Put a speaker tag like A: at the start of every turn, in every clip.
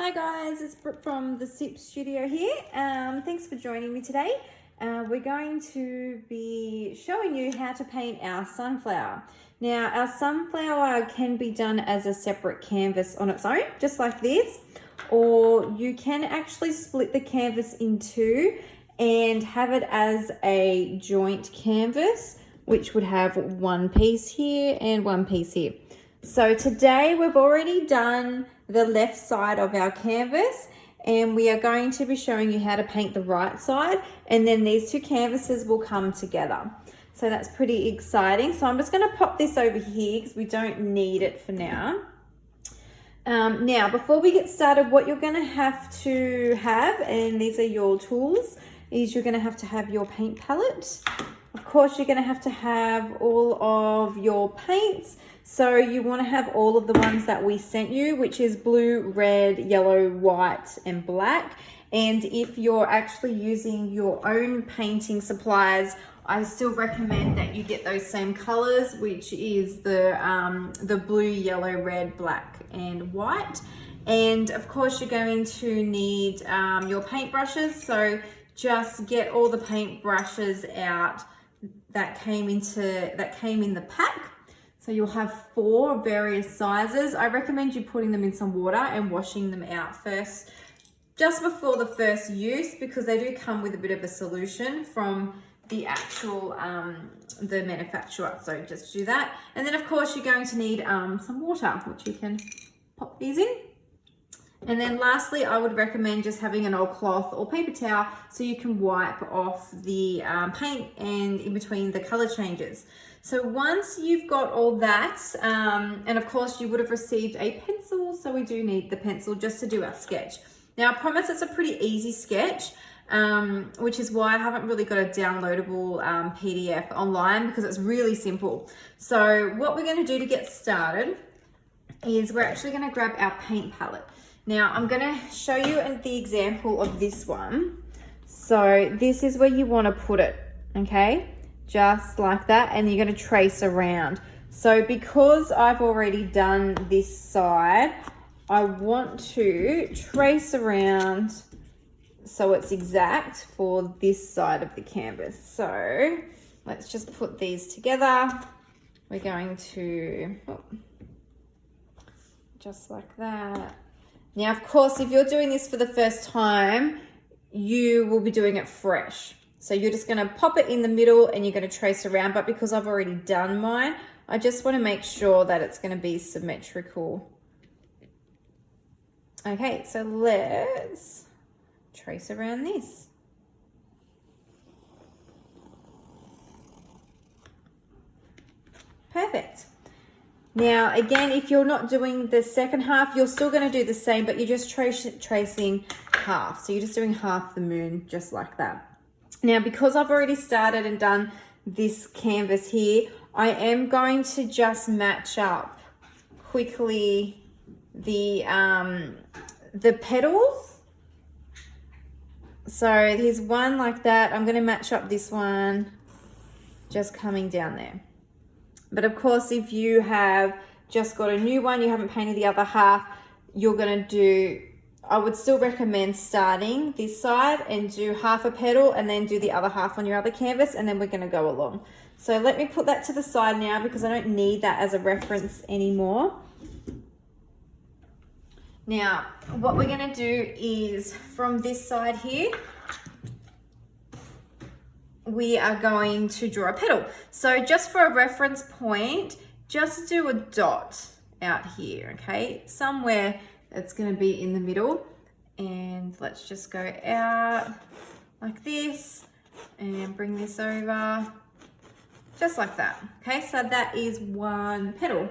A: Hi guys, it's Brooke from the SIP studio here. Thanks for joining me today. We're going to be showing you how to paint our sunflower. Now our sunflower can be done as a separate canvas on its own, just like this, or you can actually split the canvas in two and have it as a joint canvas, which would have one piece here and one piece here. So today we've already done the left side of our canvas and we are going to be showing you how to paint the right side, and then these two canvases will come together. So that's pretty exciting. So I'm just going to pop this over here because we don't need it for now. Now, before we get started, what you're going to have, and these are your tools, is you're going to have your paint palette. Of course, you're going to have all of your paints. So you want to have all of the ones that we sent you, which is blue, red, yellow, white, and black. And if you're actually using your own painting supplies, I still recommend that you get those same colors, which is the blue, yellow, red, black, and white. And of course, you're going to need your paint brushes. So just get all the paint brushes out that came in the pack. So you'll have 4 various sizes. I recommend you putting them in some water and washing them out first, just before the first use, because they do come with a bit of a solution from the actual, the manufacturer. So just do that. And then of course you're going to need some water, which you can pop these in. And then lastly, I would recommend just having an old cloth or paper towel so you can wipe off the paint and in between the color changes. So once you've got all that, and of course you would have received a pencil, so we do need the pencil just to do our sketch. Now I promise it's a pretty easy sketch, which is why I haven't really got a downloadable PDF online, because it's really simple. So what we're going to do to get started is we're actually going to grab our paint palette. Now I'm going to show you the example of this one. So this is where you want to put it, okay? Just like that, and you're going to trace around. So because I've already done this side, I want to trace around so it's exact for this side of the canvas. So let's just put these together. We're going to, just like that. Now, of course, if you're doing this for the first time, you will be doing it fresh. So you're just going to pop it in the middle and you're going to trace around. But because I've already done mine, I just want to make sure that it's going to be symmetrical. Okay, so let's trace around this. Perfect. Now, again, if you're not doing the second half, you're still going to do the same, but you're just tracing half. So you're just doing half the moon, just like that. Now, because I've already started and done this canvas here, I am going to just match up quickly the petals. So here's one like that. I'm going to match up this one just coming down there. But of course, if you have just got a new one, you haven't painted the other half, you're going to do, I would still recommend starting this side and do half a petal and then do the other half on your other canvas, and then we're going to go along. So let me put that to the side now because I don't need that as a reference anymore. Now, what we're going to do is from this side here, we are going to draw a petal. So just for a reference point, just do a dot out here, okay? Somewhere that's going to be in the middle. And let's just go out like this and bring this over just like that. Okay, so that is one petal.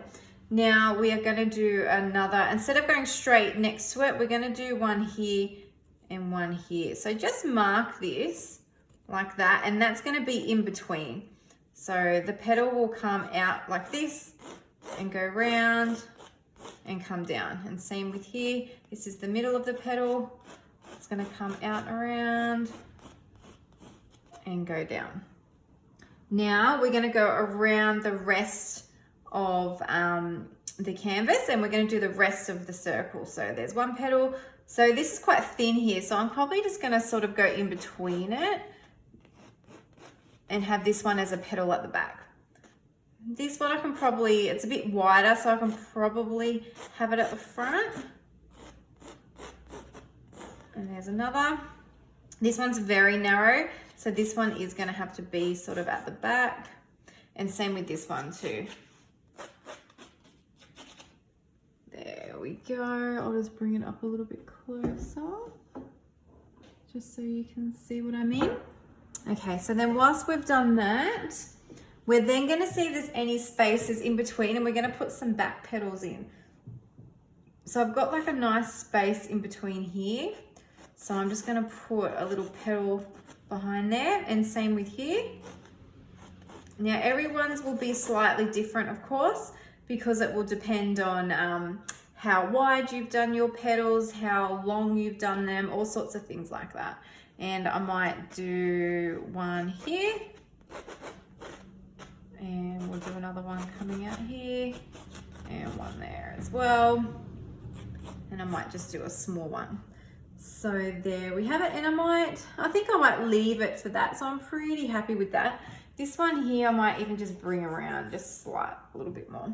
A: Now we are going to do another, instead of going straight next to it, we're going to do one here and one here. So just mark this like that, and that's going to be in between. So the petal will come out like this and go round and come down. And same with here. This is the middle of the petal. It's going to come out around and go down. Now we're going to go around the rest of the canvas, and we're going to do the rest of the circle. So there's one petal. So this is quite thin here, so I'm probably just going to sort of go in between it and have this one as a petal at the back. This one I can probably, it's a bit wider, so I can probably have it at the front. And there's another. This one's very narrow, so this one is going to have to be sort of at the back. And same with this one too. There we go. I'll just bring it up a little bit closer, just so you can see what I mean. Okay, so then whilst we've done that, we're then going to see if there's any spaces in between, and we're going to put some back petals in. So I've got like a nice space in between here. So I'm just going to put a little petal behind there, and same with here. Now everyone's will be slightly different, of course, because it will depend on how wide you've done your petals, how long you've done them, all sorts of things like that. And I might do one here, and we'll do another one coming out here, and one there as well. And I might just do a small one. So there we have it, and I think I might leave it for that. So I'm pretty happy with that. This one here, I might even just bring around just a little bit more.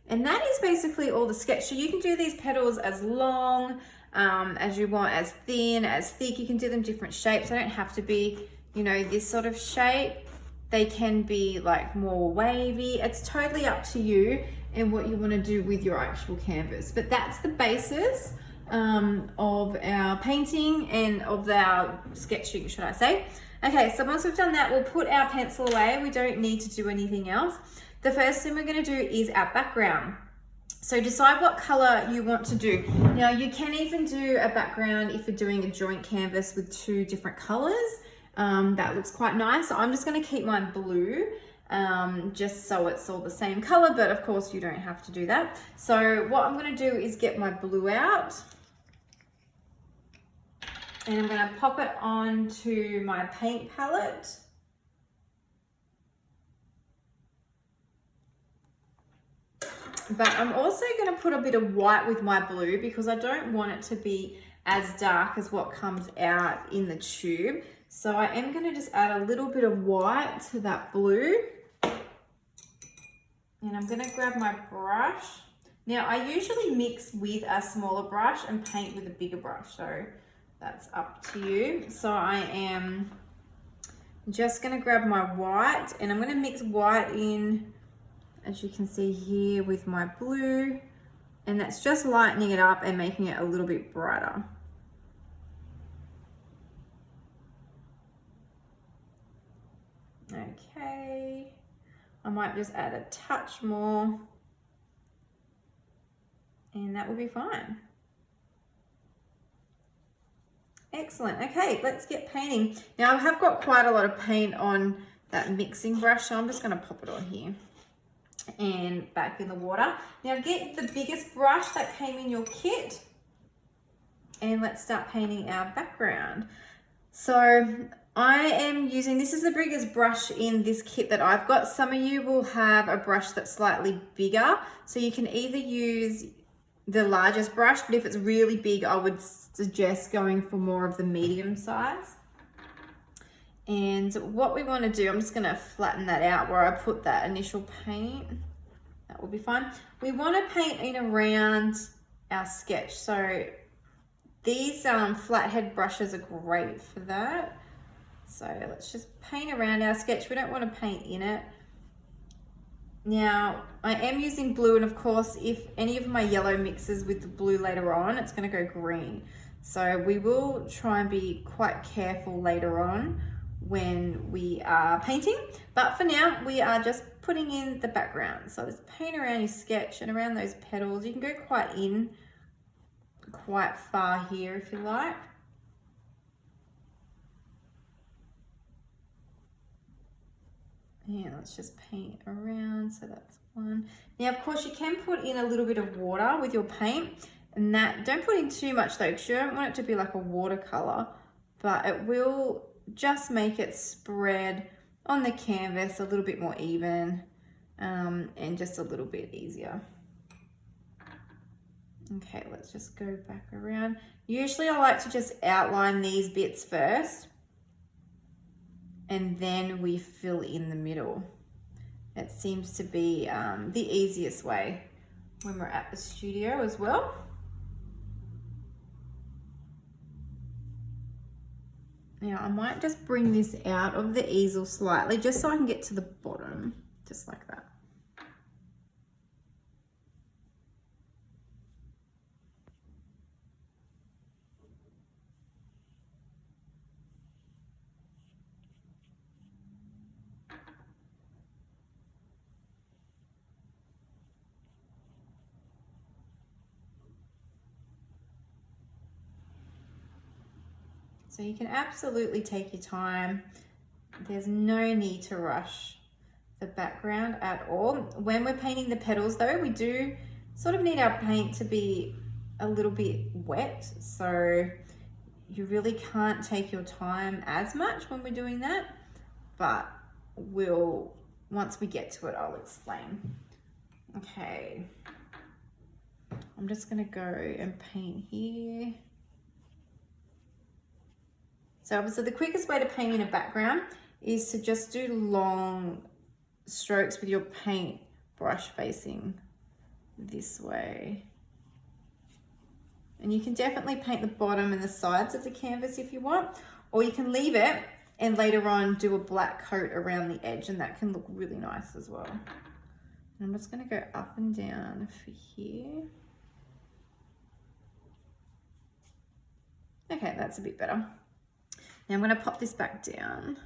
A: And that is basically all the sketch. So you can do these petals as long as you want, as thin, as thick. You can do them different shapes. They don't have to be, you know, this sort of shape. They can be like more wavy. It's totally up to you and what you want to do with your actual canvas. But that's the basis of our painting and of our sketching, should I say. Okay, so once we've done that, we'll put our pencil away. We don't need to do anything else. The first thing we're going to do is our background. So decide what color you want to do. Now you can even do a background if you're doing a joint canvas with 2 different colors. That looks quite nice. So I'm just going to keep mine blue, just so it's all the same color, but of course you don't have to do that. So what I'm going to do is get my blue out, and I'm going to pop it onto my paint palette. But I'm also going to put a bit of white with my blue because I don't want it to be as dark as what comes out in the tube. So I am going to just add a little bit of white to that blue. And I'm going to grab my brush. Now I usually mix with a smaller brush and paint with a bigger brush. So that's up to you. So I am just going to grab my white, and I'm going to mix white in, as you can see here, with my blue, and that's just lightening it up and making it a little bit brighter. Okay, I might just add a touch more, and that will be fine. Excellent. Okay, let's get painting. Now I have got quite a lot of paint on that mixing brush, so I'm just going to pop it on here and back in the water. Now get the biggest brush that came in your kit, and let's start painting our background. So I am using, this is the biggest brush in this kit that I've got. Some of you will have a brush that's slightly bigger, so you can either use the largest brush, but if it's really big, I would suggest going for more of the medium size. And what we want to do, I'm just going to flatten that out where I put that initial paint. That will be fine. We want to paint in around our sketch. So these flathead brushes are great for that. So let's just paint around our sketch. We don't want to paint in it. Now I am using blue, and of course if any of my yellow mixes with the blue later on, it's going to go green. So we will try and be quite careful later on when we are painting, but for now we are just putting in the background. So just paint around your sketch and around those petals. You can go quite far here if you like. And let's just paint around. So that's one. Now of course you can put in a little bit of water with your paint, and that, don't put in too much though, because you don't want it to be like a watercolor, but it will just make it spread on the canvas a little bit more even, and just a little bit easier. Okay, let's just go back around. Usually I like to just outline these bits first and then we fill in the middle. It seems to be the easiest way when we're at the studio as well. Now I might just bring this out of the easel slightly just so I can get to the bottom, just like that. So you can absolutely take your time. There's no need to rush the background at all. When we're painting the petals though, we do sort of need our paint to be a little bit wet. So you really can't take your time as much when we're doing that, but once we get to it, I'll explain. Okay. I'm just gonna go and paint here. So obviously the quickest way to paint in a background is to just do long strokes with your paint brush facing this way. And you can definitely paint the bottom and the sides of the canvas if you want, or you can leave it and later on do a black coat around the edge, and that can look really nice as well. And I'm just gonna go up and down for here. Okay, that's a bit better. Now I'm going to pop this back down.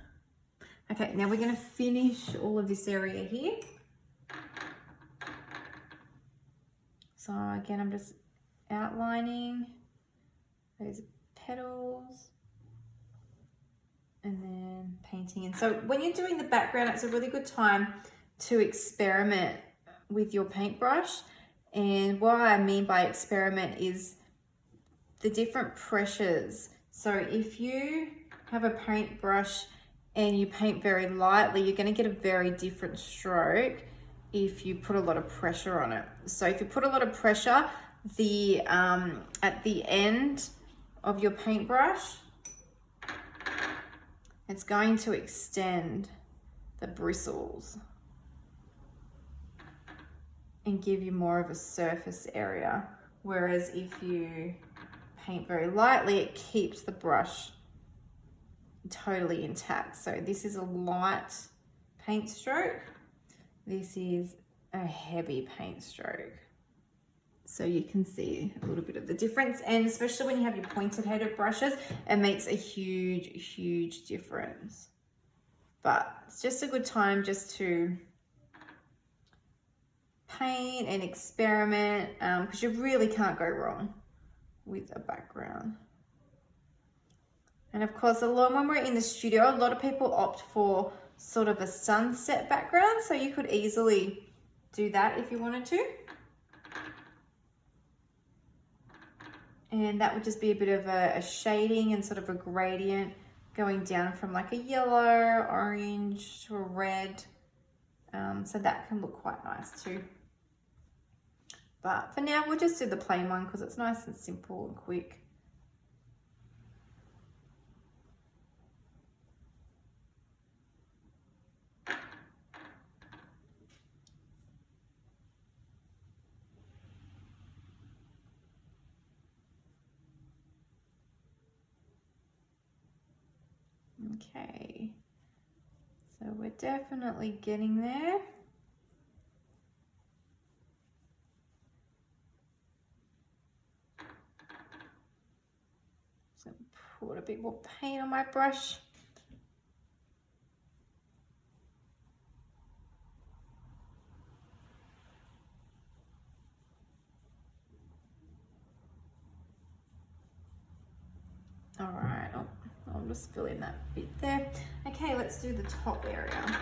A: Okay, now we're going to finish all of this area here. So again, I'm just outlining those petals and then painting. And so when you're doing the background, it's a really good time to experiment with your paintbrush. And what I mean by experiment is the different pressures. So if you have a paintbrush and you paint very lightly, you're going to get a very different stroke if you put a lot of pressure on it. So if you put a lot of pressure, at the end of your paintbrush, it's going to extend the bristles and give you more of a surface area. Whereas if you paint very lightly, it keeps the brush totally intact. So this is a light paint stroke. This is a heavy paint stroke. So you can see a little bit of the difference, and especially when you have your pointed headed brushes, it makes a huge difference. But it's just a good time just to paint and experiment, because you really can't go wrong with a background. And of course, when we're in the studio, a lot of people opt for sort of a sunset background, so you could easily do that if you wanted to. And that would just be a bit of a shading and sort of a gradient going down from like a yellow, orange to a red. So that can look quite nice too. But for now, we'll just do the plain one because it's nice and simple and quick. Okay, so we're definitely getting there. So put a bit more paint on my brush. All right, I'll just fill in that bit there. Okay, let's do the top area.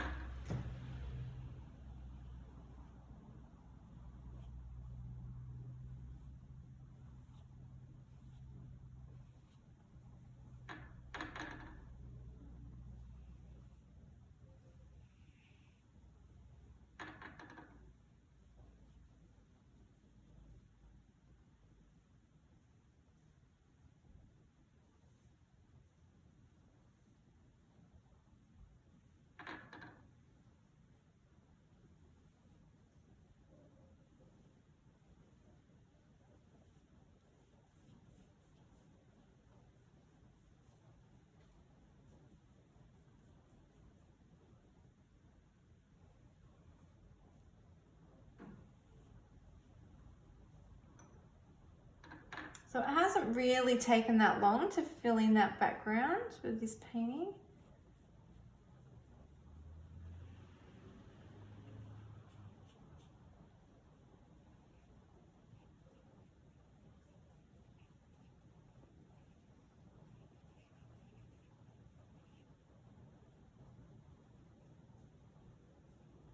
A: So it hasn't really taken that long to fill in that background with this painting.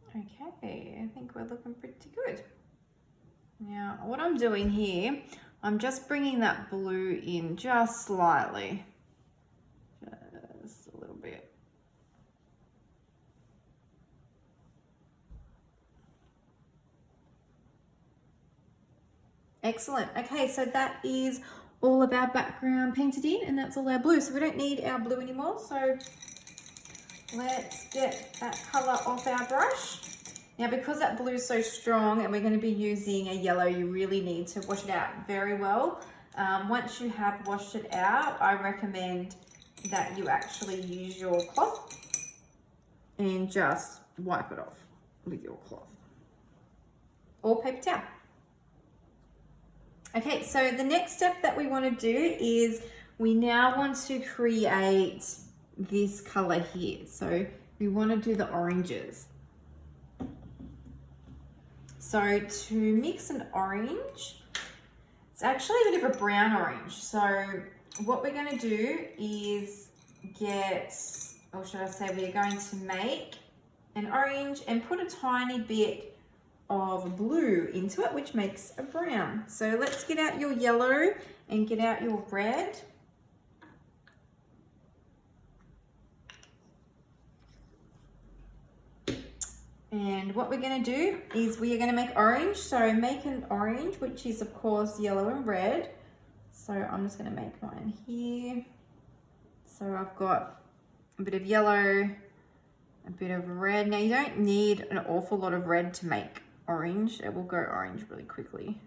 A: Okay, I think we're looking pretty good. Now, what I'm doing here, I'm just bringing that blue in just slightly. Just a little bit. Excellent. Okay, so that is all of our background painted in, and that's all our blue. So we don't need our blue anymore. So let's get that color off our brush. Now, because that blue is so strong and we're going to be using a yellow, you really need to wash it out very well. Once you have washed it out, I recommend that you actually use your cloth and just wipe it off with your cloth or paper towel. Okay, so the next step that we want to do is we now want to create this color here. So we want to do the oranges. So to mix an orange, it's actually a bit of a brown orange. So what we're going to do is get, or should I say, we're going to make an orange and put a tiny bit of blue into it, which makes a brown. So let's get out your yellow and get out your red. And what we're going to do is we are going to make orange. So make an orange, which is of course yellow and red. So I'm just going to make mine here. So I've got a bit of yellow, a bit of red. Now you don't need an awful lot of red to make orange. It will go orange really quickly.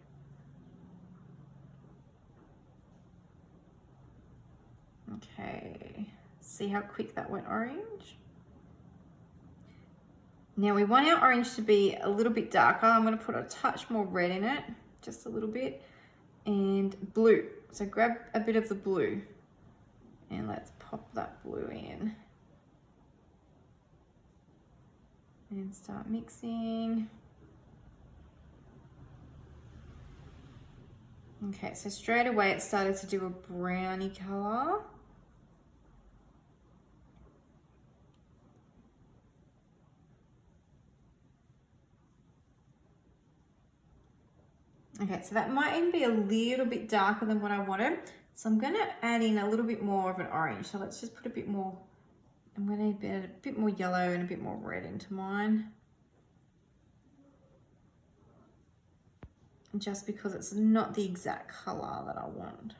A: Okay, see how quick that went orange? Now we want our orange to be a little bit darker. I'm going to put a touch more red in it, just a little bit, and blue. So grab a bit of the blue and let's pop that blue in and start mixing. Okay, so straight away it started to do a browny color. Okay, so that might even be a little bit darker than what I wanted. So I'm going to add in a little bit more of an orange. So let's just put a bit more, I'm going to add a bit more yellow and a bit more red into mine. Just because it's not the exact color that I want.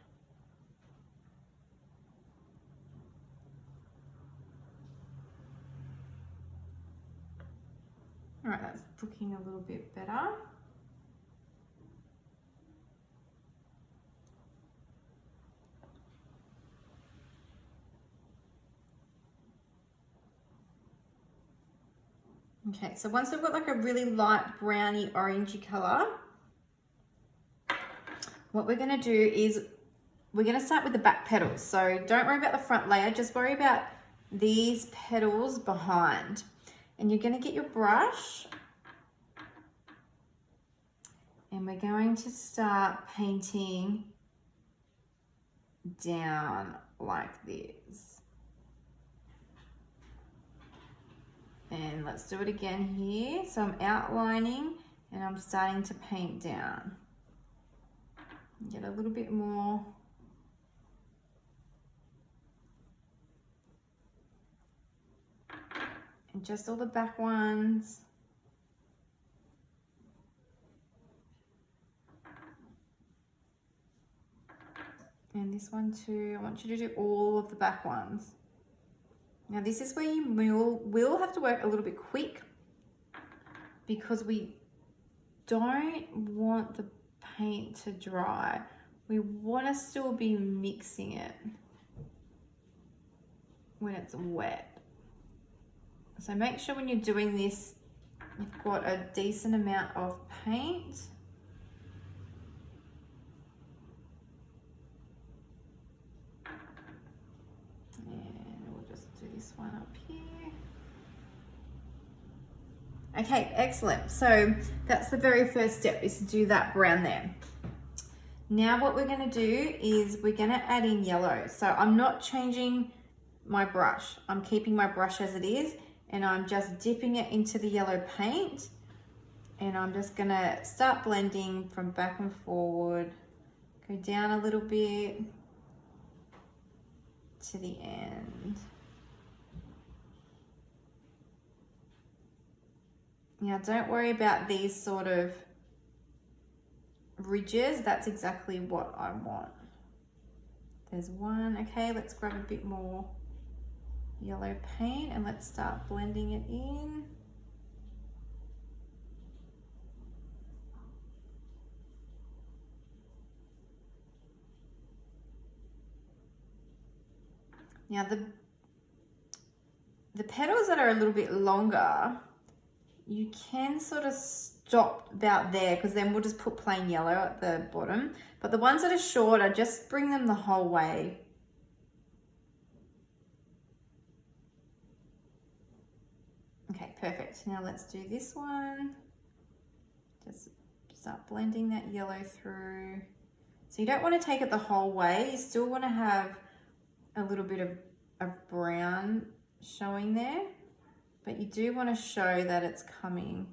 A: All right, that's looking a little bit better. Okay, so once we've got like a really light browny orangey color, what we're gonna do is we're gonna start with the back petals. So don't worry about the front layer, just worry about these petals behind. And you're gonna get your brush and we're going to start painting down like this. And let's do it again here. So I'm outlining and I'm starting to paint down. Get a little bit more. And just all the back ones. And this one too. I want you to do all of the back ones. Now this is where you will have to work a little bit quick because we don't want the paint to dry. We want to still be mixing it when it's wet. So make sure when you're doing this, you've got a decent amount of paint. this one up here. Okay, excellent. So that's the very first step, is to do that brown there. Now what we're going to do is we're going to add in yellow. So I'm not changing my brush. I'm keeping my brush as it is, and I'm just dipping it into the yellow paint, and I'm just going to start blending from back and forward, go down a little bit to the end. Now don't worry about these sort of ridges, that's exactly what I want. There's one. Okay, let's grab a bit more yellow paint and let's start blending it in. Now the petals that are a little bit longer, you can sort of stop about there, because then we'll just put plain yellow at the bottom. But the ones that are shorter, just bring them the whole way. Okay, perfect. Now let's do this one. Just start blending that yellow through. So you don't want to take it the whole way. You still want to have a little bit of brown showing there, but you do want to show that it's coming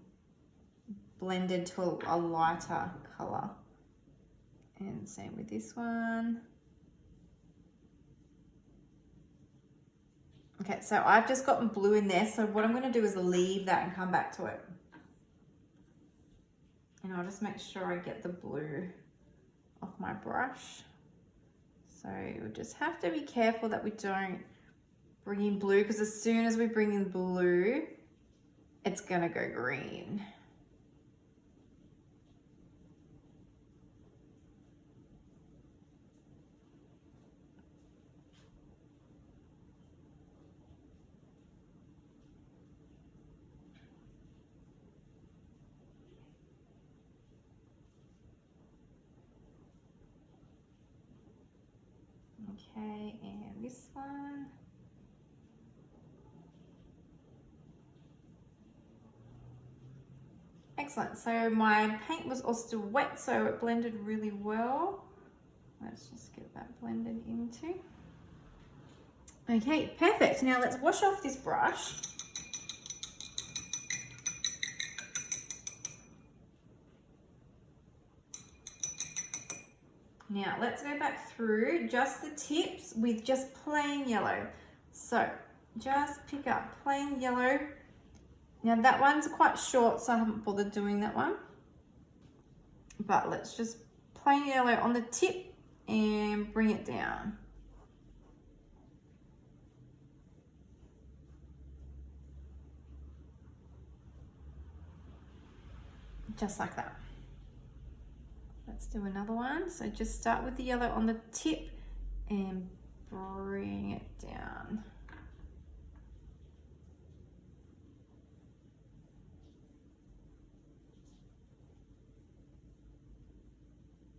A: blended to a lighter color. And same with this one. Okay, so I've just gotten blue in there, so what I'm going to do is leave that and come back to it. And I'll just make sure I get the blue off my brush. So you'll just have to be careful that we don't bring in blue, because as soon as we bring in blue, it's going to go green. Okay, and this one. Excellent. So my paint was all still wet, so it blended really well. Let's just get that blended into. Okay, perfect. Now let's wash off this brush. Now let's go back through just the tips with just plain yellow. So just pick up plain yellow. Now that one's quite short, so I haven't bothered doing that one. But let's just plain yellow on the tip and bring it down. Just like that. Let's do another one. So just start with the yellow on the tip and bring it down.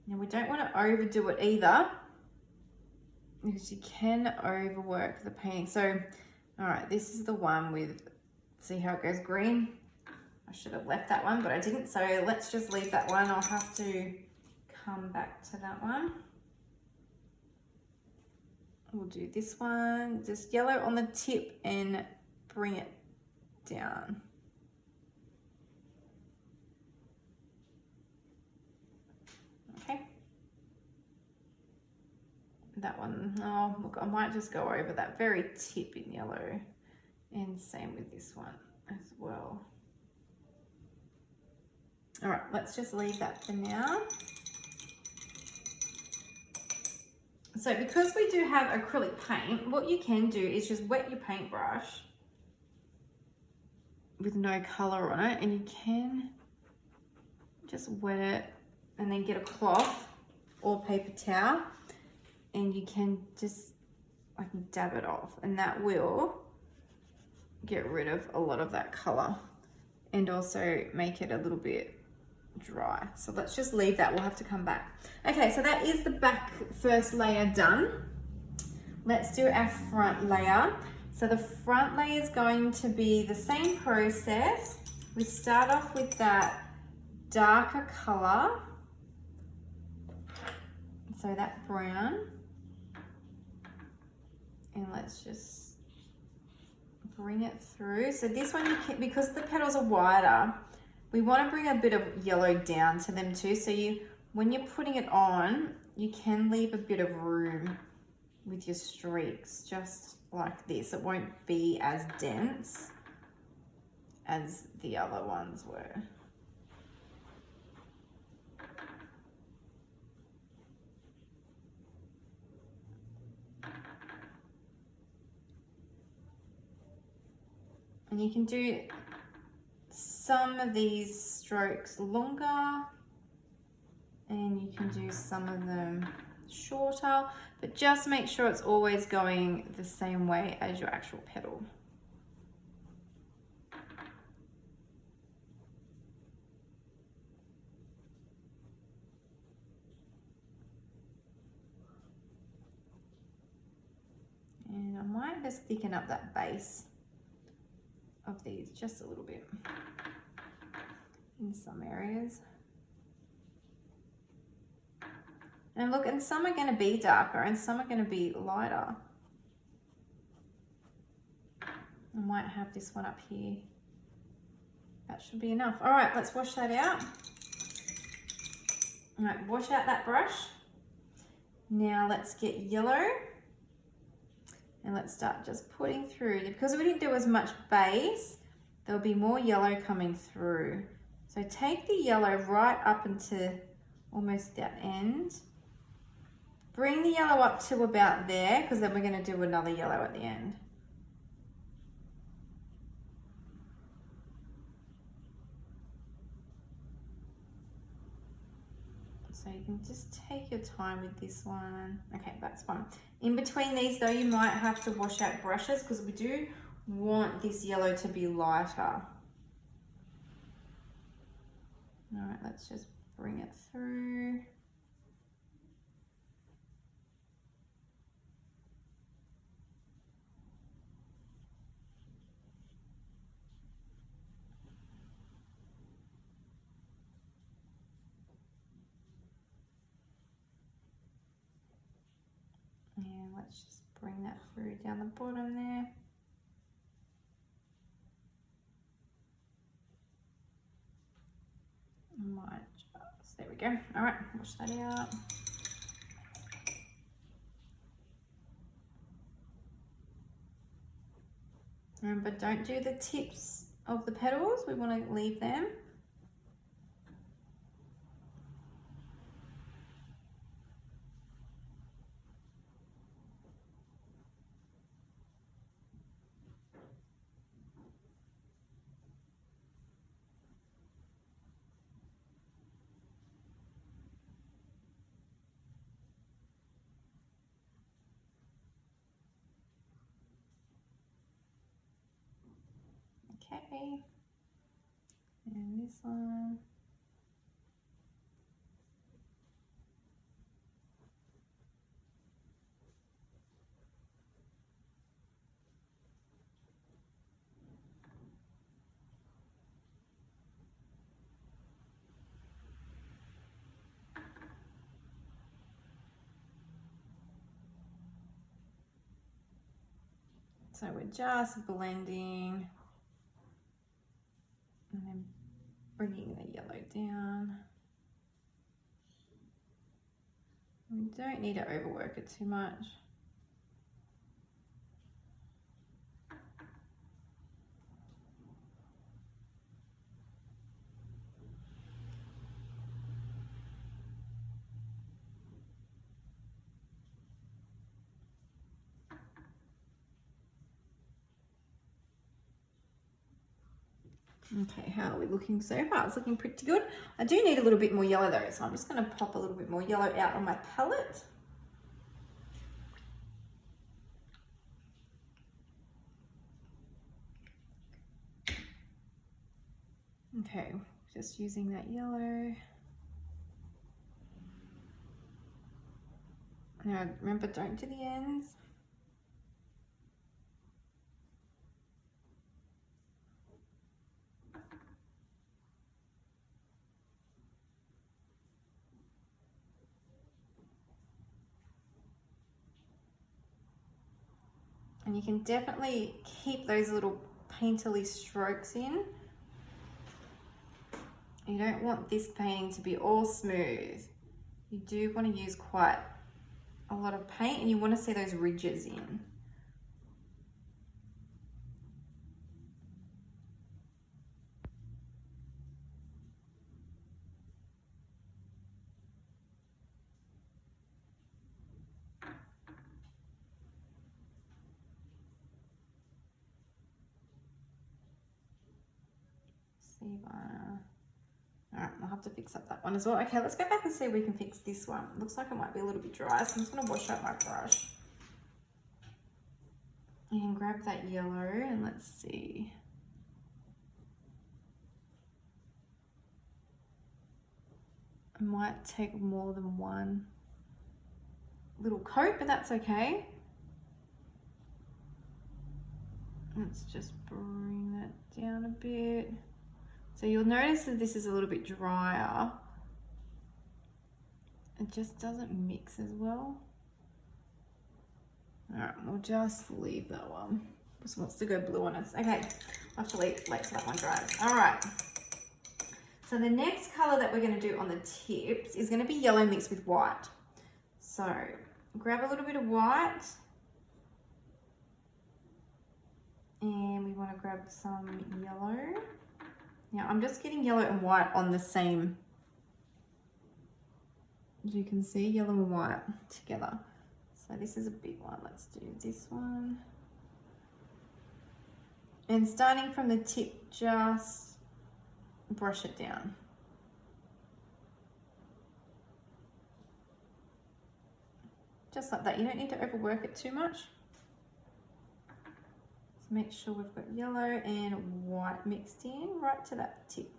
A: Now we don't want to overdo it either, because you can overwork the painting. So, all right, this is the one with, see how it goes green? I should have left that one, but I didn't. So let's just leave that one. I'll have to come back to that one. We'll do this one, just yellow on the tip and bring it down. Okay. That one, oh look, I might just go over that very tip in yellow, and same with this one as well. All right, let's just leave that for now. So because we do have acrylic paint, what you can do is just wet your paintbrush with no color on it, and you can just wet it and then get a cloth or paper towel, and you can just like dab it off, and that will get rid of a lot of that color and also make it a little bit dry. So let's just leave that. We'll have to come back. Okay, so that is the back first layer done. Let's do our front layer. So the front layer is going to be the same process. We start off with that darker color. So that brown. And let's just bring it through. So this one, you can, because the petals are wider, we want to bring a bit of yellow down to them too. So when you're putting it on, you can leave a bit of room with your streaks, just like this. It won't be as dense as the other ones were. And you can do some of these strokes longer, and you can do some of them shorter, but just make sure it's always going the same way as your actual petal. And I might just thicken up that base of these just a little bit in some areas. And look, and some are going to be darker and some are going to be lighter. I might have this one up here. That should be enough. All right, let's wash that out. All right, wash out that brush. Now let's get yellow. And let's start just putting through. Because we didn't do as much base, there'll be more yellow coming through. So take the yellow right up into almost that end. Bring the yellow up to about there, because then we're going to do another yellow at the end. So you can just take your time with this one. Okay, that's fine. In between these though, you might have to wash out brushes because we do want this yellow to be lighter. All right, let's just bring it through. And let's just bring that through down the bottom there. There we go. All right, wash that out. Remember, don't do the tips of the petals. We want to leave them. Okay, and this one. So we're just blending. And then bringing the yellow down. We don't need to overwork it too much. Okay, how are we looking so far? It's looking pretty good. I do need a little bit more yellow though, so I'm just going to pop a little bit more yellow out on my palette. Okay, just using that yellow. Now remember, don't do the ends. And you can definitely keep those little painterly strokes in. You don't want this painting to be all smooth. You do want to use quite a lot of paint, and you want to see those ridges in. Alright, I'll have to fix up that one as well. Okay, let's go back and see if we can fix this one. Looks like it might be a little bit dry, so I'm just going to wash out my brush. And grab that yellow, and let's see. I might take more than one little coat, but that's okay. Let's just bring that down a bit. So you'll notice that this is a little bit drier. It just doesn't mix as well. All right, we'll just leave that one. Just wants to go blue on us. Okay, I'll have to wait till that one dries. All right. So the next color that we're going to do on the tips is going to be yellow mixed with white. So grab a little bit of white. And we want to grab some yellow. Now I'm just getting yellow and white on the same, as you can see, yellow and white together. So this is a big one. Let's do this one. And starting from the tip, just brush it down. Just like that. You don't need to overwork it too much. Make sure we've got yellow and white mixed in right to that tip.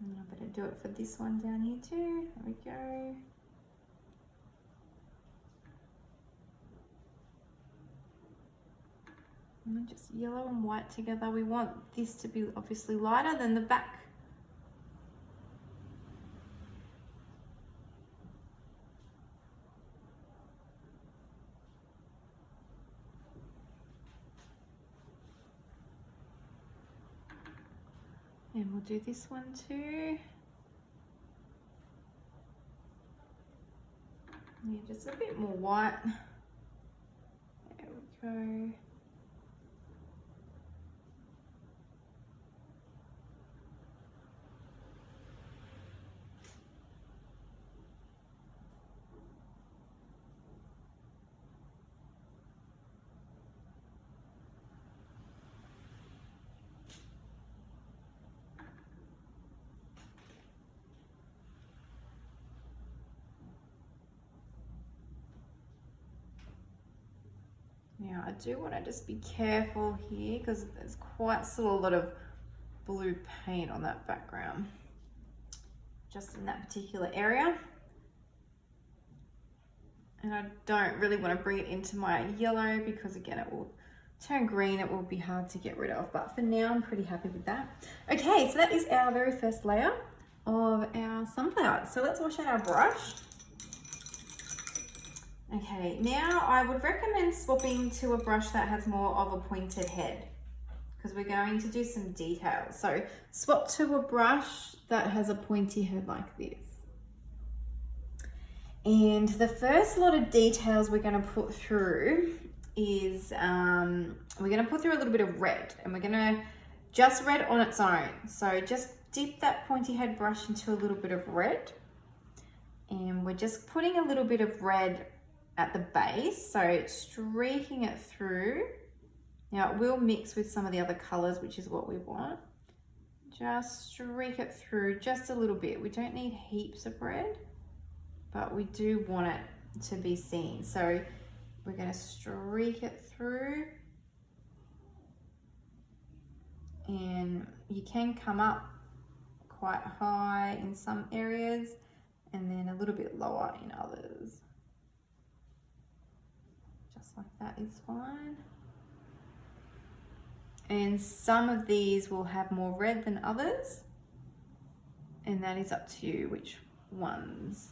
A: And I better do it for this one down here too. There we go. And just yellow and white together. We want this to be obviously lighter than the back. And we'll do this one too. Yeah, just a bit more white. There we go. Now I do want to just be careful here because there's quite still a lot of blue paint on that background, just in that particular area. And I don't really want to bring it into my yellow because again it will turn green, it will be hard to get rid of, but for now I'm pretty happy with that. Okay, so that is our very first layer of our sunflower. So let's wash out our brush. Okay, now I would recommend swapping to a brush that has more of a pointed head because we're going to do some details. So swap to a brush that has a pointy head like this. And the first lot of details we're going to put through is we're going to put through a little bit of red, and we're going to just red on its own. So just dip that pointy head brush into a little bit of red, and we're just putting a little bit of red at the base, so streaking it through. Now it will mix with some of the other colors, which is what we want. Just streak it through just a little bit. We don't need heaps of red, but we do want it to be seen. So we're going to streak it through, and you can come up quite high in some areas and then a little bit lower in others. Just like that is fine. And some of these will have more red than others. And that is up to you which ones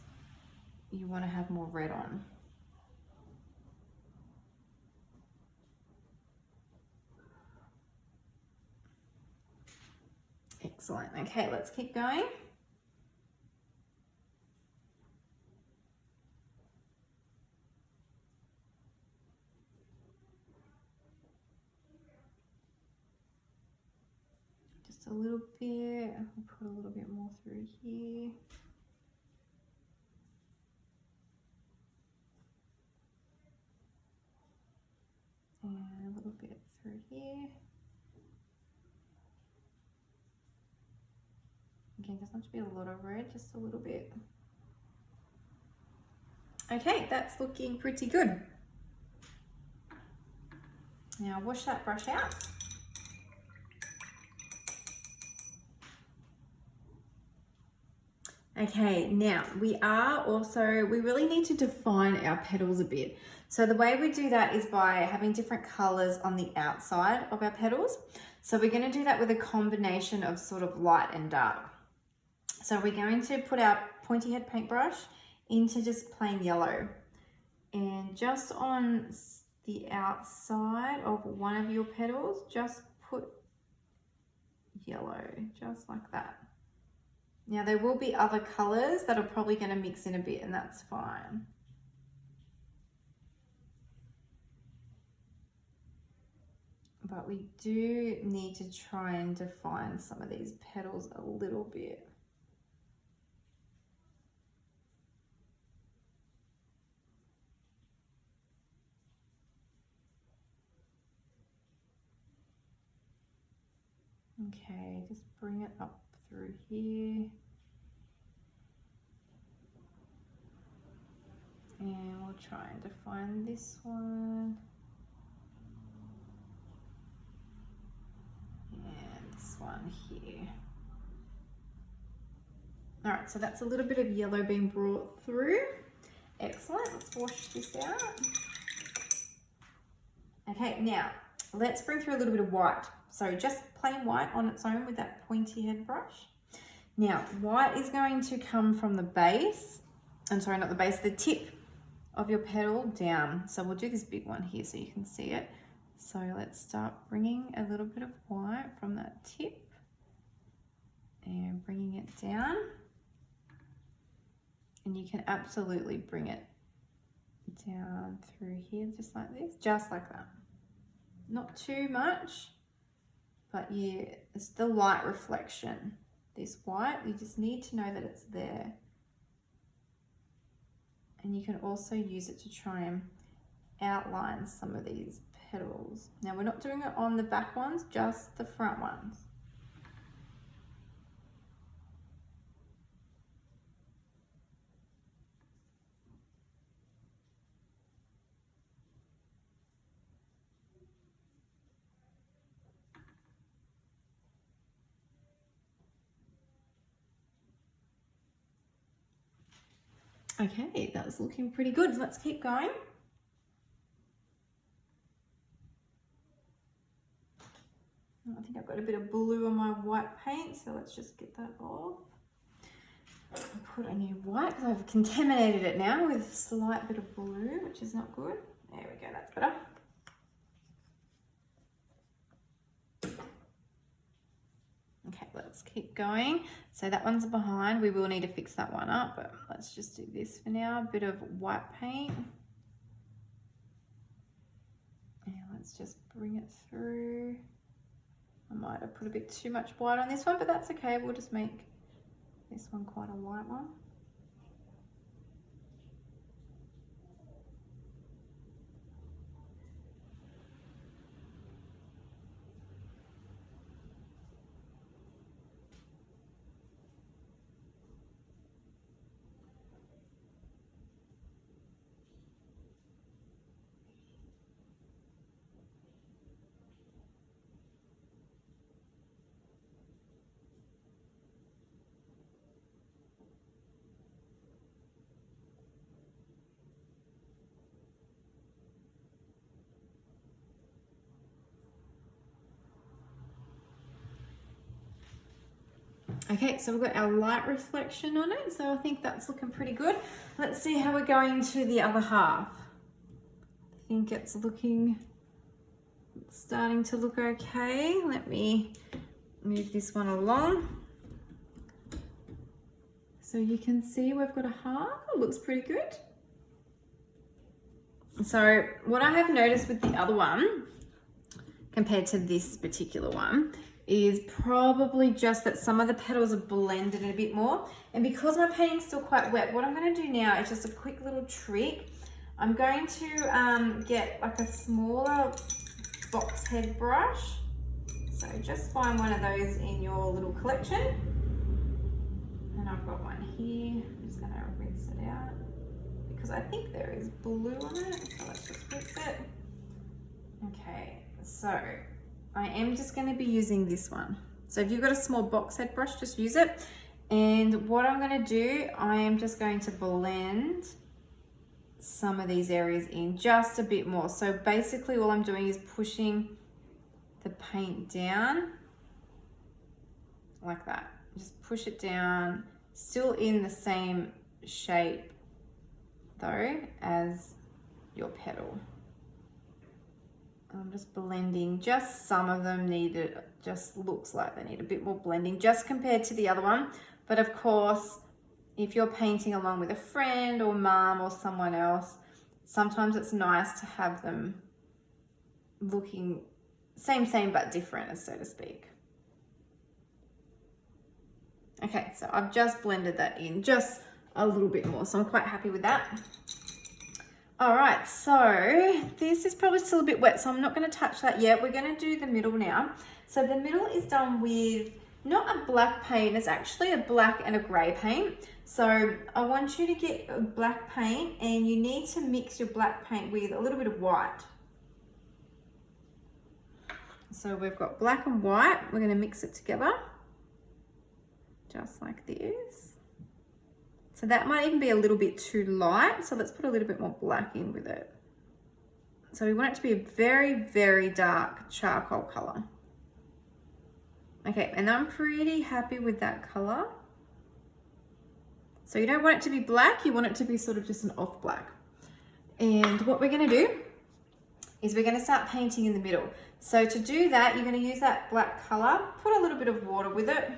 A: you want to have more red on. Excellent. Okay, let's keep going. Just a little bit. I'll put a little bit more through here. And a little bit through here. Again, doesn't have to be a lot of red, just a little bit. Okay, that's looking pretty good. Now wash that brush out. Okay, now we really need to define our petals a bit. So the way we do that is by having different colors on the outside of our petals. So we're going to do that with a combination of sort of light and dark. So we're going to put our pointy head paintbrush into just plain yellow, and just on the outside of one of your petals, just put yellow, just like that. Now there will be other colors that are probably going to mix in a bit, and that's fine. But we do need to try and define some of these petals a little bit. Okay, just bring it up through here. And we'll try and define this one. And this one here. All right, so that's a little bit of yellow being brought through. Excellent, let's wash this out. Okay, now let's bring through a little bit of white. So just plain white on its own with that pointy head brush. Now, white is going to come from the base, the tip of your petal down. So we'll do this big one here so you can see it. So let's start bringing a little bit of white from that tip and bringing it down. And you can absolutely bring it down through here just like this, just like that. Not too much, but yeah, it's the light reflection. This white, you just need to know that it's there. And you can also use it to try and outline some of these petals. Now we're not doing it on the back ones, just the front ones. Okay, that's looking pretty good. Let's keep going. I think I've got a bit of blue on my white paint, so let's just get that off. Put a new white because I've contaminated it now with a slight bit of blue, which is not good. There we go, that's better. Okay, let's keep going. So that one's behind. We will need to fix that one up, but let's just do this for now. A bit of white paint. And let's just bring it through. I might have put a bit too much white on this one, but that's okay. We'll just make this one quite a light one. Okay, so we've got our light reflection on it, so I think that's looking pretty good. Let's see how we're going to the other half. I think it's starting to look okay. Let me move this one along. So you can see we've got a half, it looks pretty good. So what I have noticed with the other one, compared to this particular one, is probably just that some of the petals are blended a bit more. And because my painting's still quite wet, what I'm going to do now is just a quick little trick. I'm going to get like a smaller box head brush. So just find one of those in your little collection. And I've got one here. I'm just going to rinse it out because I think there is blue on it. So let's just rinse it. Okay, so I am just going to be using this one. So if you've got a small box head brush, just use it. And what I'm going to do, I am just going to blend some of these areas in just a bit more. So basically all I'm doing is pushing the paint down like that. Just push it down, still in the same shape though as your petal. I'm just blending, just some of them needed, just looks like they need a bit more blending just compared to the other one. But of course, if you're painting along with a friend or mum or someone else, sometimes it's nice to have them looking same but different, so to speak. Okay, so I've just blended that in just a little bit more, so I'm quite happy with that. All right, so this is probably still a bit wet, so I'm not going to touch that yet. We're going to do the middle now. So the middle is done with not a black paint, it's actually a black and a grey paint. So I want you to get a black paint and you need to mix your black paint with a little bit of white. So we've got black and white, we're going to mix it together just like this. So that might even be a little bit too light. So let's put a little bit more black in with it. So we want it to be a very dark charcoal color. Okay, and I'm pretty happy with that color. So you don't want it to be black, you want it to be sort of just an off black. And what we're gonna do is we're gonna start painting in the middle. So to do that, you're gonna use that black color, put a little bit of water with it,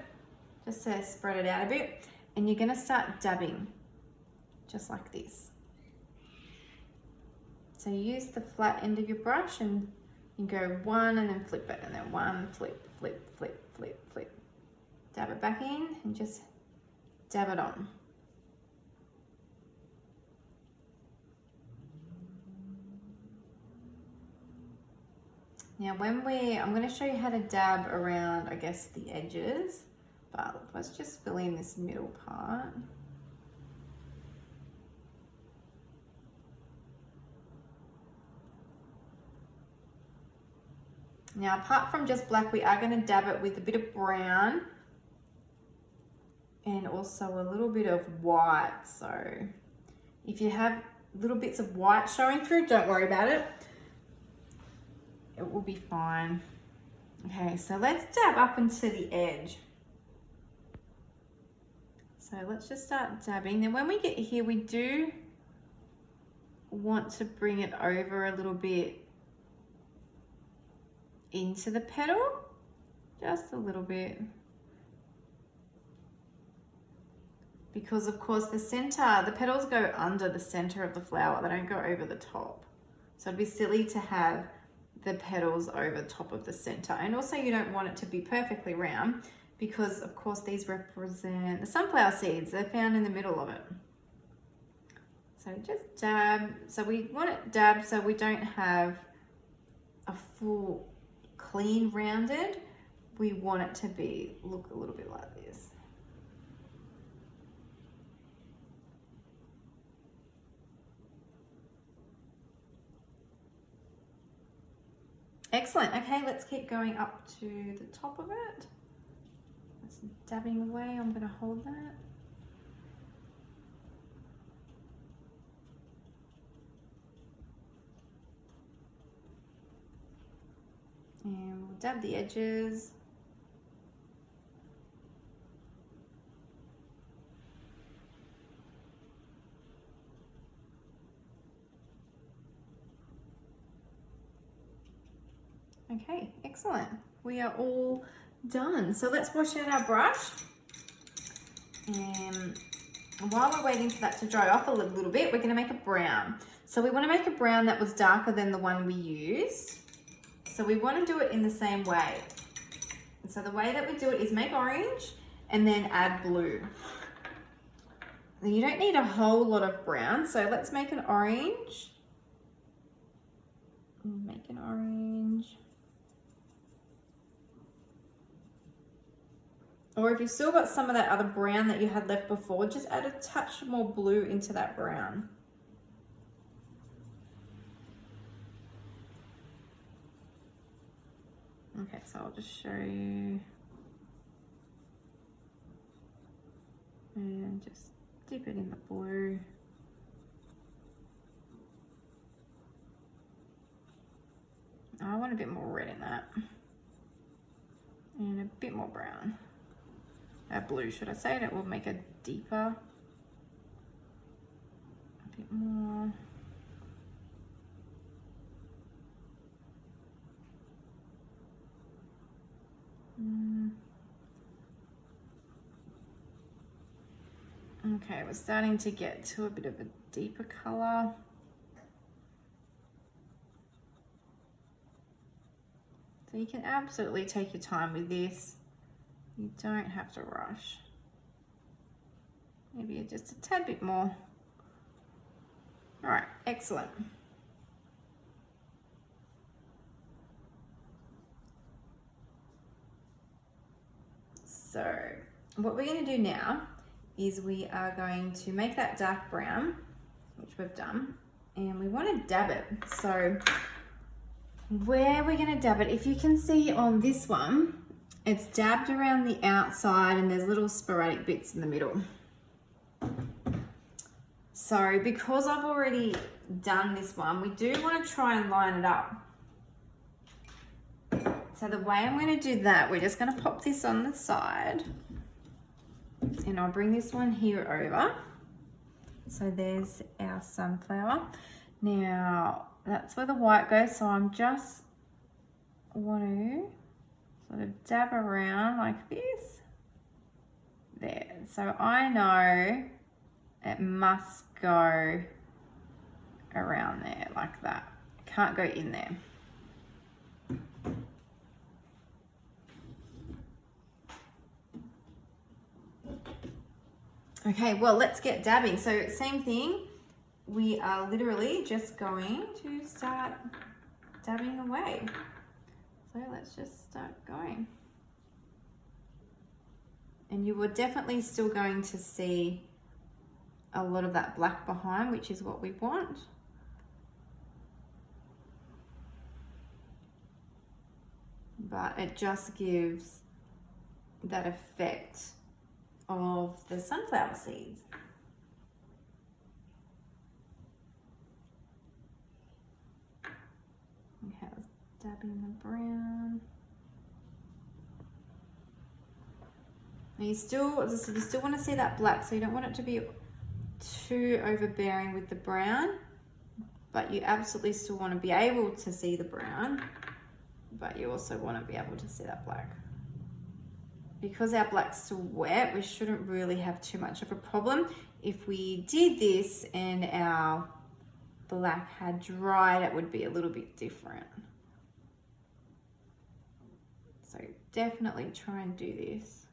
A: just to spread it out a bit. And you're going to start dabbing just like this. So you use the flat end of your brush and you go one and then flip it, and then one, flip. Dab it back in and just dab it on. Now I'm going to show you how to dab around, I guess, the edges. But let's just fill in this middle part. Now, apart from just black, we are going to dab it with a bit of brown and also a little bit of white. So if you have little bits of white showing through, don't worry about it. It will be fine. Okay, so let's dab up into the edge. So let's just start dabbing. Then when we get here, we do want to bring it over a little bit into the petal, just a little bit. Because of course the petals go under the center of the flower, they don't go over the top. So it'd be silly to have the petals over top of the center. And also you don't want it to be perfectly round, because of course these represent the sunflower seeds. They're found in the middle of it. So just dab. So we want it dabbed so we don't have a full clean rounded. We want it to look a little bit like this. Excellent. Okay, let's keep going up to the top of it. That's dabbing away. I'm going to hold that. And we'll dab the edges. Okay, excellent. We are all done. So let's wash out our brush. And while we're waiting for that to dry off a little bit, we're going to make a brown. So we want to make a brown that was darker than the one we used. So we want to do it in the same way. So the way that we do it is make orange and then add blue. Now you don't need a whole lot of brown, so let's make an orange. Make an orange. Or if you've still got some of that other brown that you had left before, just add a touch more blue into that brown. Okay, so I'll just show you. And just dip it in the blue. I want a bit more red in that. And a bit more brown. Blue, should I say, and it will make it deeper. A bit more. Okay, we're starting to get to a bit of a deeper color. So you can absolutely take your time with this. You don't have to rush. Maybe just a tad bit more. All right, excellent. So what we're going to do now is we are going to make that dark brown, which we've done, and we want to dab it. So where we're going to dab it, if you can see on this one, it's dabbed around the outside and there's little sporadic bits in the middle. So because I've already done this one, we do want to try and line it up. So the way I'm going to do that, we're just going to pop this on the side. And I'll bring this one here over. So there's our sunflower. Now that's where the white goes, so I'm just want to sort of dab around like this. There. So I know it must go around there like that. It can't go in there. Okay, well, let's get dabbing. So same thing, we are literally just going to start dabbing away. So let's just start going. And you were definitely still going to see a lot of that black behind, which is what we want. But it just gives that effect of the sunflower seeds. Okay, let's dab in the brown. And you still, as I said, you still want to see that black, so you don't want it to be too overbearing with the brown, but you absolutely still want to be able to see the brown, but you also want to be able to see that black. Because our black's still wet, we shouldn't really have too much of a problem. If we did this and our black had dried, it would be a little bit different. So definitely try and do this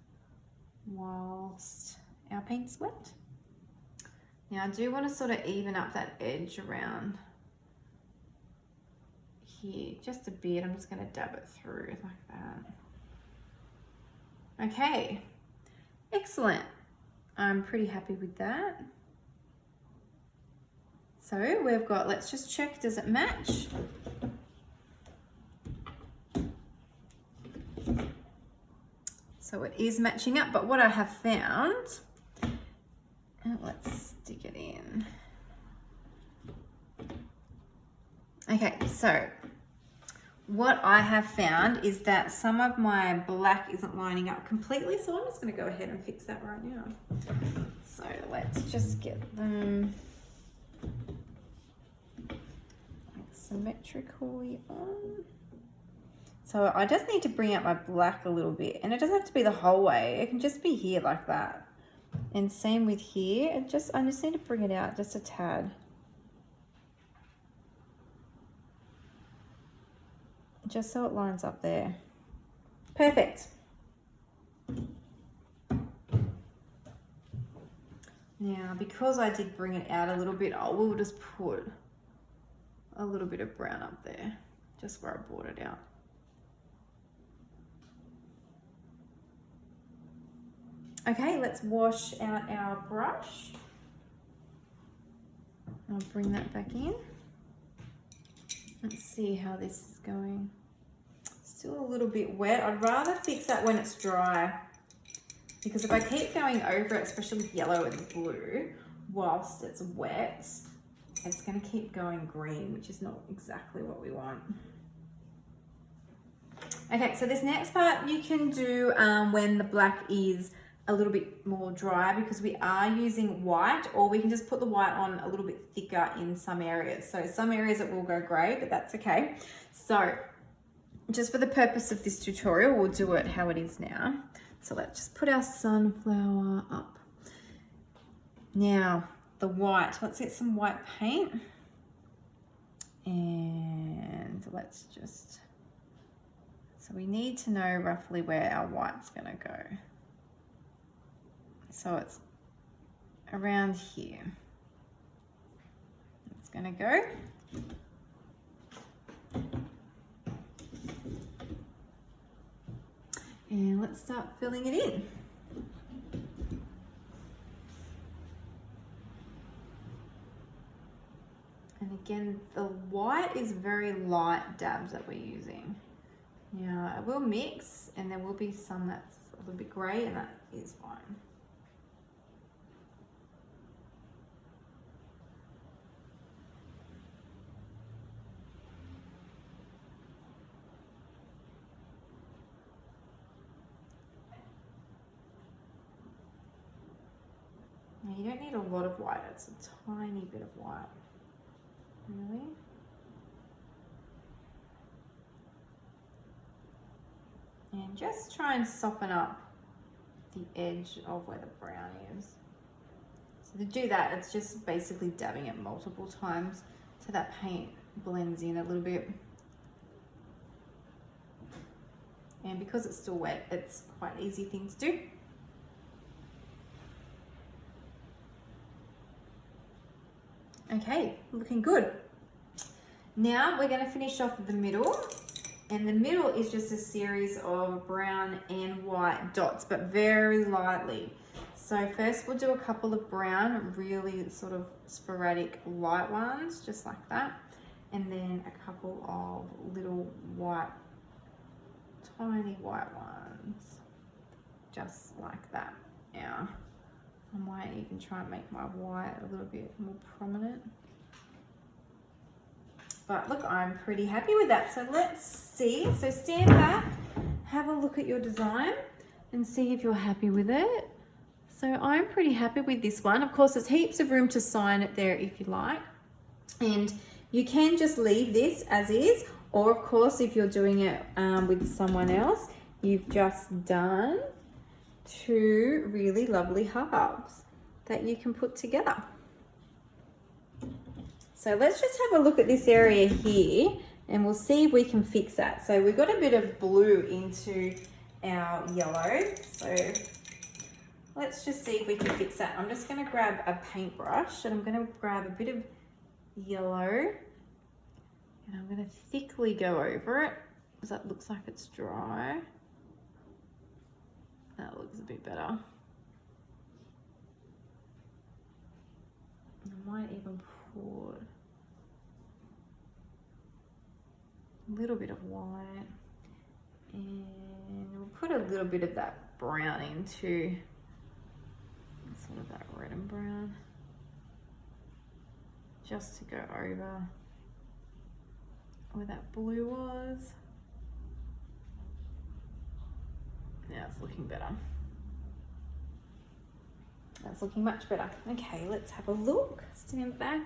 A: whilst our paint's wet. Now I do want to sort of even up that edge around here just a bit. I'm just going to dab it through like that. Okay, excellent. I'm pretty happy with that. So we've got, let's just check, does it match? So it is matching up, but what I have found, let's stick it in. Okay, so what I have found is that some of my black isn't lining up completely, so I'm just going to go ahead and fix that right now. So let's just get them like symmetrically on. So I just need to bring out my black a little bit, and it doesn't have to be the whole way. It can just be here like that. And same with here. I just need to bring it out just a tad. Just so it lines up there. Perfect. Now, because I did bring it out a little bit, I will just put a little bit of brown up there, just where I brought it out. Okay, let's wash out our brush. I'll bring that back in. Let's see how this is going. Still a little bit wet. I'd rather fix that when it's dry, because if I keep going over it, especially with yellow and blue, whilst it's wet, it's going to keep going green, which is not exactly what we want. Okay, so this next part you can do when the black is a little bit more dry, because we are using white, or we can just put the white on a little bit thicker in some areas. So some areas it will go grey, but that's okay. So just for the purpose of this tutorial, we'll do it how it is now. So let's just put our sunflower up. Now the white, let's get some white paint, and let's just, so we need to know roughly where our white's gonna go. So it's around here. It's gonna go. And let's start filling it in. And again, the white is very light dabs that we're using. Now, it will mix, and there will be some that's a little bit grey, and that is fine. Now, you don't need a lot of white, it's a tiny bit of white. Really? And just try and soften up the edge of where the brown is. So to do that, it's just basically dabbing it multiple times so that paint blends in a little bit. And because it's still wet, it's quite an easy thing to do. Okay, looking good. Now we're going to finish off with the middle, and the middle is just a series of brown and white dots, but very lightly. So first we'll do a couple of brown, really sort of sporadic light ones, just like that, and then a couple of little white, tiny white ones, just like that. Now I might even try and make my white a little bit more prominent. But look, I'm pretty happy with that. So let's see. So stand back, have a look at your design and see if you're happy with it. So I'm pretty happy with this one. Of course, there's heaps of room to sign it there if you like. And you can just leave this as is. Or of course, if you're doing it with someone else, you've just done two really lovely halves that you can put together. So let's just have a look at this area here, and we'll see if we can fix that. So we've got a bit of blue into our yellow. So let's just see if we can fix that. I'm just going to grab a paintbrush, and I'm going to grab a bit of yellow, and I'm going to thickly go over it because that looks like it's dry. That looks a bit better. I might even put a little bit of white, and we'll put a little bit of that brown into sort of that red and brown, just to go over where that blue was. Now it's looking better. That's looking much better. Okay, let's have a look. Stand back.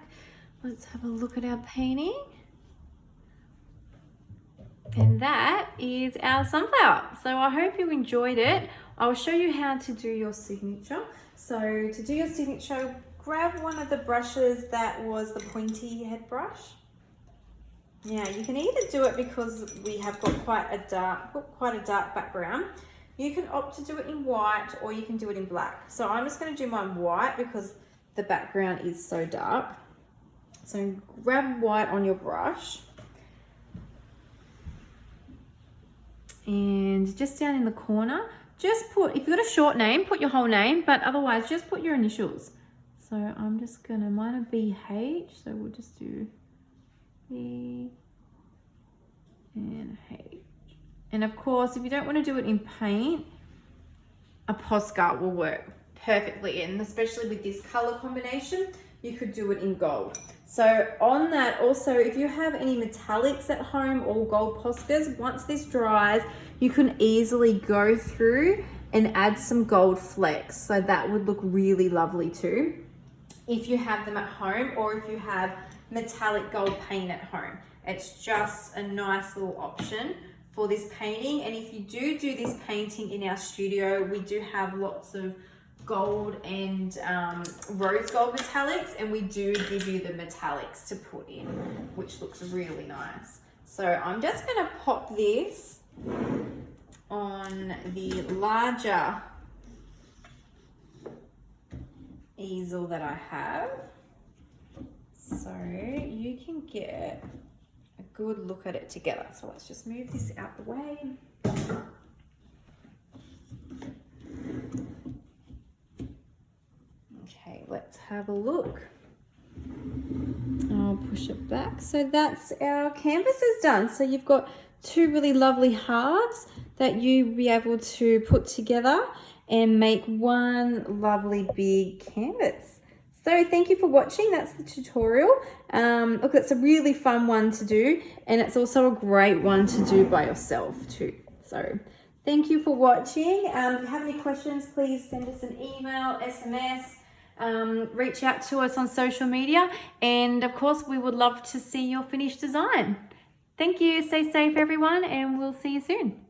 A: Let's have a look at our painting. And that is our sunflower. So I hope you enjoyed it. I'll show you how to do your signature. So to do your signature, grab one of the brushes that was the pointy head brush. Now you can either do it because we have got quite a dark background. You can opt to do it in white or you can do it in black. So I'm just going to do mine white because the background is so dark. So grab white on your brush. And just down in the corner, just put, if you've got a short name, put your whole name, but otherwise just put your initials. So I'm just gonna, mine are BH, so we'll just do B and H. And of course, if you don't want to do it in paint, a Posca will work perfectly, and especially with this color combination, you could do it in gold. So on that, also, if you have any metallics at home or gold Poscas, once this dries, you can easily go through and add some gold flecks. So that would look really lovely too, if you have them at home or if you have metallic gold paint at home. It's just a nice little option for this painting. And if you do this painting in our studio, we do have lots of gold and rose gold metallics, and we do give you the metallics to put in, which looks really nice. So I'm just going to pop this on the larger easel that I have, so you can get a good look at it together. So let's just move this out the way. Okay, let's have a look. I'll push it back. So that's our canvases done. So you've got two really lovely halves that you'll be able to put together and make one lovely big canvas. So thank you for watching. That's the tutorial. Look, it's a really fun one to do, and it's also a great one to do by yourself too. So thank you for watching. If you have any questions, please send us an email, SMS, reach out to us on social media, and of course we would love to see your finished design. Thank you. Stay safe everyone, and we'll see you soon.